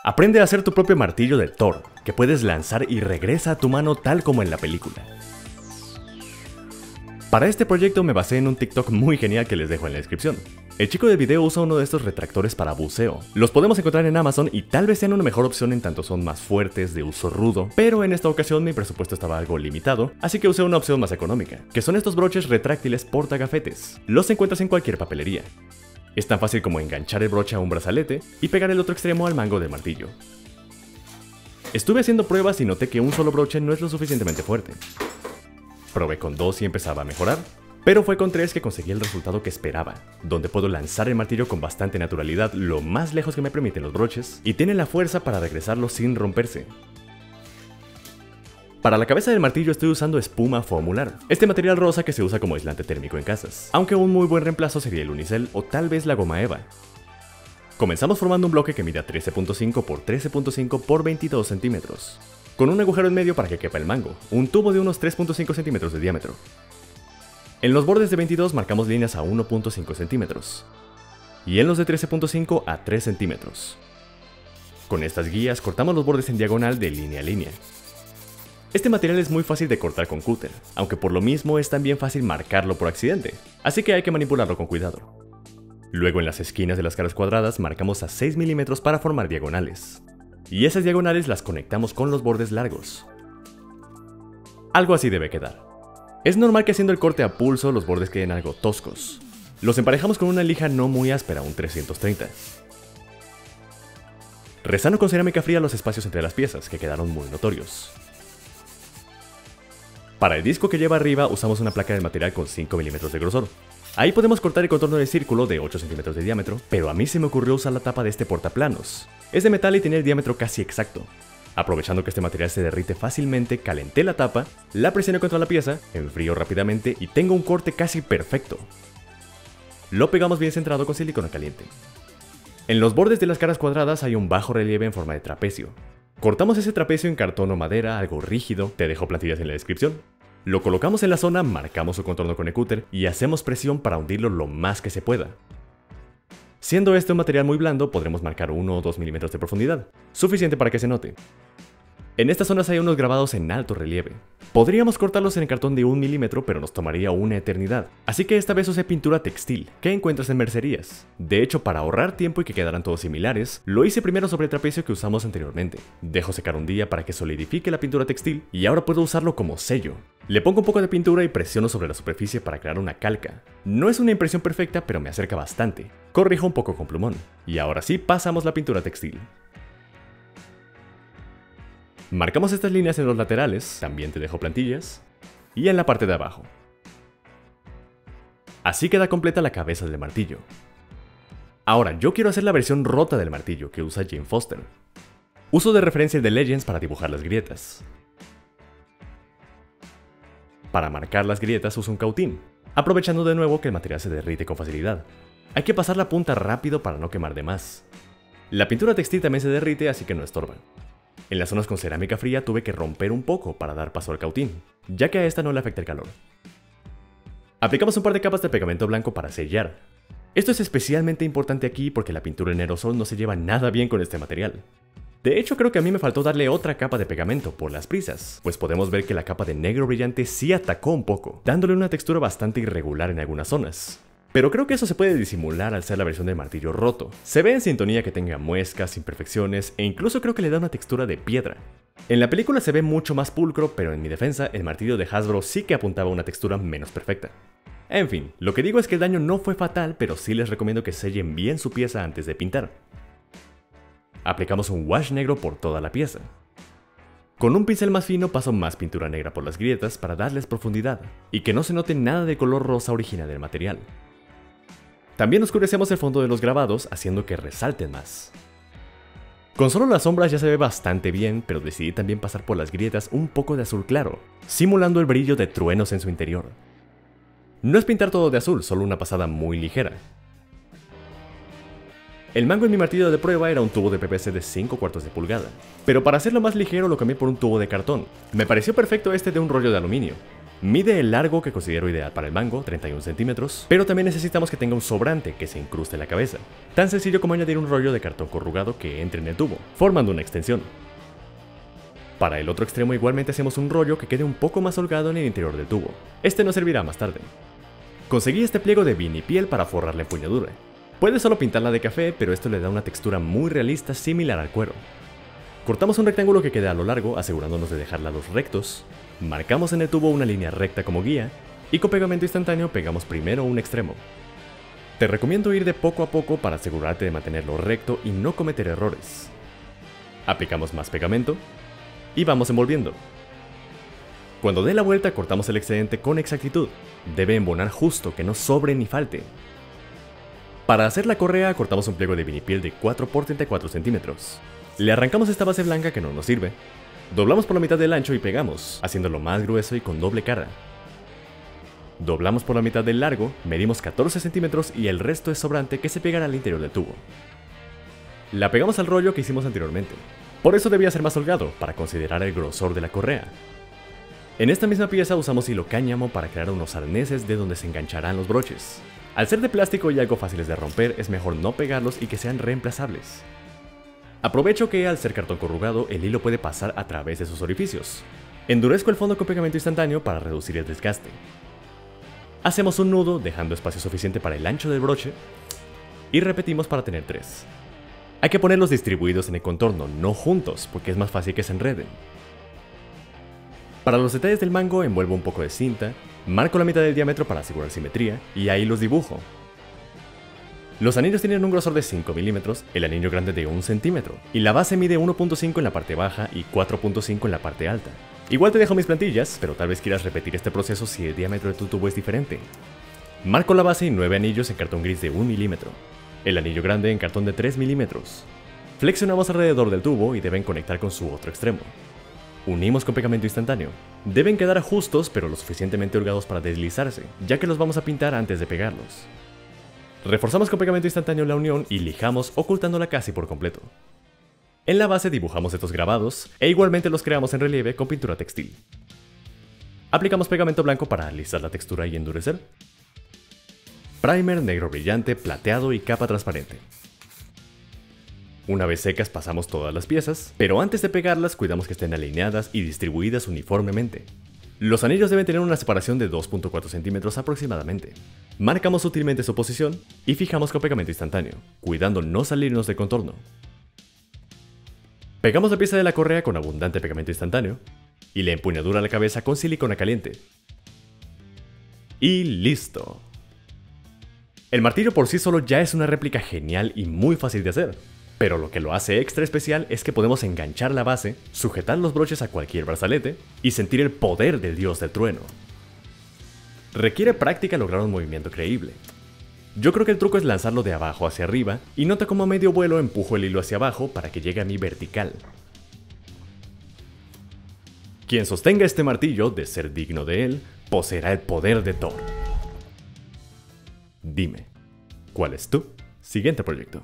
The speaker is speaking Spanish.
Aprende a hacer tu propio martillo de Thor, que puedes lanzar y regresa a tu mano tal como en la película. Para este proyecto me basé en un TikTok muy genial que les dejo en la descripción. El chico del video usa uno de estos retractores para buceo. Los podemos encontrar en Amazon y tal vez sean una mejor opción en tanto son más fuertes, de uso rudo, pero en esta ocasión mi presupuesto estaba algo limitado, así que usé una opción más económica, que son estos broches retráctiles portagafetes. Los encuentras en cualquier papelería. Es tan fácil como enganchar el broche a un brazalete y pegar el otro extremo al mango del martillo. Estuve haciendo pruebas y noté que un solo broche no es lo suficientemente fuerte. Probé con 2 y empezaba a mejorar, pero fue con 3 que conseguí el resultado que esperaba, donde puedo lanzar el martillo con bastante naturalidad lo más lejos que me permiten los broches y tiene la fuerza para regresarlo sin romperse. Para la cabeza del martillo estoy usando espuma foamular, este material rosa que se usa como aislante térmico en casas, aunque un muy buen reemplazo sería el unicel o tal vez la goma eva. Comenzamos formando un bloque que mida 13.5 por 13.5 por 22 centímetros. Con un agujero en medio para que quepa el mango, un tubo de unos 3.5 centímetros de diámetro. En los bordes de 22 marcamos líneas a 1.5 centímetros, y en los de 13.5 a 3 centímetros. Con estas guías cortamos los bordes en diagonal de línea a línea. Este material es muy fácil de cortar con cúter, aunque por lo mismo es también fácil marcarlo por accidente, así que hay que manipularlo con cuidado. Luego en las esquinas de las caras cuadradas marcamos a 6 milímetros para formar diagonales. Y esas diagonales las conectamos con los bordes largos. Algo así debe quedar. Es normal que haciendo el corte a pulso los bordes queden algo toscos. Los emparejamos con una lija no muy áspera, un 330. Resano con cerámica fría los espacios entre las piezas, que quedaron muy notorios. Para el disco que lleva arriba usamos una placa de material con 5 milímetros de grosor. Ahí podemos cortar el contorno del círculo de 8 centímetros de diámetro, pero a mí se me ocurrió usar la tapa de este portaplanos. Es de metal y tiene el diámetro casi exacto. Aprovechando que este material se derrite fácilmente, calenté la tapa, la presioné contra la pieza, enfrío rápidamente y tengo un corte casi perfecto. Lo pegamos bien centrado con silicona caliente. En los bordes de las caras cuadradas hay un bajo relieve en forma de trapecio. Cortamos ese trapecio en cartón o madera, algo rígido, te dejo plantillas en la descripción. Lo colocamos en la zona, marcamos su contorno con el cúter y hacemos presión para hundirlo lo más que se pueda. Siendo este un material muy blando, podremos marcar 1 o 2 milímetros de profundidad, suficiente para que se note. En estas zonas hay unos grabados en alto relieve. Podríamos cortarlos en el cartón de 1 milímetro, pero nos tomaría una eternidad. Así que esta vez usé pintura textil, que encuentras en mercerías. De hecho, para ahorrar tiempo y que quedaran todos similares, lo hice primero sobre el trapecio que usamos anteriormente. Dejo secar un día para que solidifique la pintura textil y ahora puedo usarlo como sello. Le pongo un poco de pintura y presiono sobre la superficie para crear una calca. No es una impresión perfecta, pero me acerca bastante. Corrijo un poco con plumón. Y ahora sí pasamos la pintura textil. Marcamos estas líneas en los laterales, también te dejo plantillas, y en la parte de abajo. Así queda completa la cabeza del martillo. Ahora, yo quiero hacer la versión rota del martillo que usa Jane Foster. Uso de referencia el de Legends para dibujar las grietas. Para marcar las grietas uso un cautín, aprovechando de nuevo que el material se derrite con facilidad. Hay que pasar la punta rápido para no quemar de más. La pintura textil también se derrite, así que no estorba. En las zonas con cerámica fría tuve que romper un poco para dar paso al cautín, ya que a esta no le afecta el calor. Aplicamos un par de capas de pegamento blanco para sellar. Esto es especialmente importante aquí porque la pintura en aerosol no se lleva nada bien con este material. De hecho, creo que a mí me faltó darle otra capa de pegamento por las prisas, pues podemos ver que la capa de negro brillante sí atacó un poco, dándole una textura bastante irregular en algunas zonas. Pero creo que eso se puede disimular al ser la versión del martillo roto. Se ve en sintonía que tenga muescas, imperfecciones e incluso creo que le da una textura de piedra. En la película se ve mucho más pulcro, pero en mi defensa, el martillo de Hasbro sí que apuntaba a una textura menos perfecta. En fin, lo que digo es que el daño no fue fatal, pero sí les recomiendo que sellen bien su pieza antes de pintar. Aplicamos un wash negro por toda la pieza. Con un pincel más fino paso más pintura negra por las grietas para darles profundidad, y que no se note nada de color rosa original del material. También oscurecemos el fondo de los grabados, haciendo que resalten más. Con solo las sombras ya se ve bastante bien, pero decidí también pasar por las grietas un poco de azul claro, simulando el brillo de truenos en su interior. No es pintar todo de azul, solo una pasada muy ligera. El mango en mi martillo de prueba era un tubo de PVC de 5/4 de pulgada, pero para hacerlo más ligero lo cambié por un tubo de cartón. Me pareció perfecto este de un rollo de aluminio. Mide el largo que considero ideal para el mango, 31 centímetros, pero también necesitamos que tenga un sobrante que se incruste en la cabeza. Tan sencillo como añadir un rollo de cartón corrugado que entre en el tubo, formando una extensión. Para el otro extremo igualmente hacemos un rollo que quede un poco más holgado en el interior del tubo. Este nos servirá más tarde. Conseguí este pliego de vinipiel para forrar la empuñadura. Puedes solo pintarla de café, pero esto le da una textura muy realista similar al cuero. Cortamos un rectángulo que quede a lo largo, asegurándonos de dejar lados rectos. Marcamos en el tubo una línea recta como guía, y con pegamento instantáneo pegamos primero un extremo. Te recomiendo ir de poco a poco para asegurarte de mantenerlo recto y no cometer errores. Aplicamos más pegamento, y vamos envolviendo. Cuando dé la vuelta cortamos el excedente con exactitud, debe embonar justo, que no sobre ni falte. Para hacer la correa cortamos un pliego de vinipiel de 4 por 34 centímetros. Le arrancamos esta base blanca que no nos sirve. Doblamos por la mitad del ancho y pegamos, haciéndolo más grueso y con doble cara. Doblamos por la mitad del largo, medimos 14 centímetros y el resto es sobrante que se pegará al interior del tubo. La pegamos al rollo que hicimos anteriormente. Por eso debía ser más holgado, para considerar el grosor de la correa. En esta misma pieza usamos hilo cáñamo para crear unos arneses de donde se engancharán los broches. Al ser de plástico y algo fáciles de romper, es mejor no pegarlos y que sean reemplazables. Aprovecho que al ser cartón corrugado, el hilo puede pasar a través de sus orificios. Endurezco el fondo con pegamento instantáneo para reducir el desgaste. Hacemos un nudo dejando espacio suficiente para el ancho del broche y repetimos para tener 3. Hay que ponerlos distribuidos en el contorno, no juntos, porque es más fácil que se enreden. Para los detalles del mango envuelvo un poco de cinta, marco la mitad del diámetro para asegurar simetría y ahí los dibujo. Los anillos tienen un grosor de 5 milímetros, el anillo grande de 1 centímetro, y la base mide 1.5 en la parte baja y 4.5 en la parte alta. Igual te dejo mis plantillas, pero tal vez quieras repetir este proceso si el diámetro de tu tubo es diferente. Marco la base y 9 anillos en cartón gris de 1 milímetro, el anillo grande en cartón de 3 milímetros. Flexionamos alrededor del tubo y deben conectar con su otro extremo. Unimos con pegamento instantáneo. Deben quedar justos pero lo suficientemente holgados para deslizarse, ya que los vamos a pintar antes de pegarlos. Reforzamos con pegamento instantáneo la unión y lijamos ocultándola casi por completo. En la base dibujamos estos grabados e igualmente los creamos en relieve con pintura textil. Aplicamos pegamento blanco para alisar la textura y endurecer. Primer negro brillante, plateado y capa transparente. Una vez secas pasamos todas las piezas, pero antes de pegarlas cuidamos que estén alineadas y distribuidas uniformemente. Los anillos deben tener una separación de 2.4 centímetros aproximadamente. Marcamos sutilmente su posición y fijamos con pegamento instantáneo, cuidando no salirnos del contorno. Pegamos la pieza de la correa con abundante pegamento instantáneo y la empuñadura a la cabeza con silicona caliente. Y listo. El martillo por sí solo ya es una réplica genial y muy fácil de hacer. Pero lo que lo hace extra especial es que podemos enganchar la base, sujetar los broches a cualquier brazalete y sentir el poder del dios del trueno. Requiere práctica lograr un movimiento creíble. Yo creo que el truco es lanzarlo de abajo hacia arriba y nota cómo a medio vuelo empujo el hilo hacia abajo para que llegue a mi vertical. Quien sostenga este martillo, de ser digno de él, poseerá el poder de Thor. Dime, ¿cuál es tu siguiente proyecto?